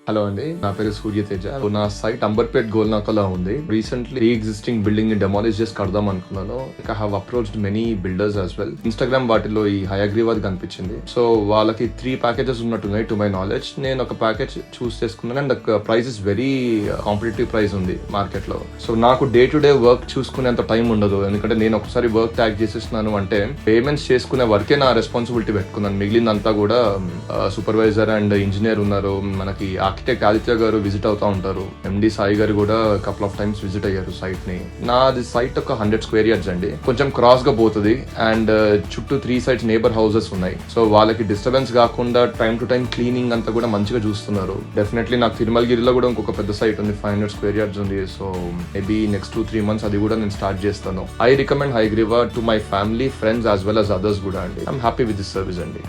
Hello అండి, నా పేరు సూర్య తేజ. నా సైట్ అంబర్పేట్ గోల్నాకలో ఉంది. రీసెంట్లీ ఎగ్జిస్టింగ్ బిల్డింగ్ ని డెమాలిష్ చేసి కడదాం అనుకున్నాను. I have approached many builders as well. Instagram వాటిలో ఈ హయగ్రీవాది కనిపించింది. సో వాళ్ళకి 3 ప్యాకేజెస్ ఉన్నట్టున్నాయి టు మై నాలెడ్జ్. నేను ఒక ప్యాకేజ్ చూస్ చేసుకున్నాను and price is very competitive price ఉంది మార్కెట్ లో. సో నాకు డే టు డే వర్క్ చూసుకునేంత టైం ఉండదు, ఎందుకంటే నేను ఒకసారి వర్క్ ట్యాగ్ చేసేస్తున్నాను అంటే పేమెంట్స్ చేసుకునే వర్కే నా రెస్పాన్సిబిలిటీ పెట్టుకున్నాను. మిగిలిందంతా కూడా సూపర్వైజర్ అండ్ ఇంజనీర్ ఉన్నారు. మనకి ఆర్కిటెక్ట్ ఆదిత్య గారు విజిట్ అవుతా ఉంటారు. ఎండి సాయి గారు కూడా కపుల్ ఆఫ్ టైమ్స్ విజిట్ అయ్యారు సైట్ ని. నాది సైట్ ఒక 100 స్క్వేర్ యార్డ్స్ అండి. కొంచెం క్రాస్ గా పోతుంది అండ్ చుట్టూ 3 సైడ్స్ నేబర్ హౌసెస్ ఉన్నాయి. సో వాళ్ళకి డిస్టర్బెన్స్ కాకుండా టైం టు టైం క్లీనింగ్ అంతా కూడా మంచిగా చూస్తున్నారు. డెఫినెట్లీ నాకు తిరుమలగిరిలో కూడా ఇంకొక పెద్ద సైట్ ఉంది, 500 స్క్వేర్ యార్డ్స్ ఉంది. సో మేబీ నెక్స్ట్ 2-3 మంత్స్ అది కూడా నేను స్టార్ట్ చేస్తాను. I recommend Hayagriva to my family, friends as well as others కూడా అండి. I'm happy with this service అండి.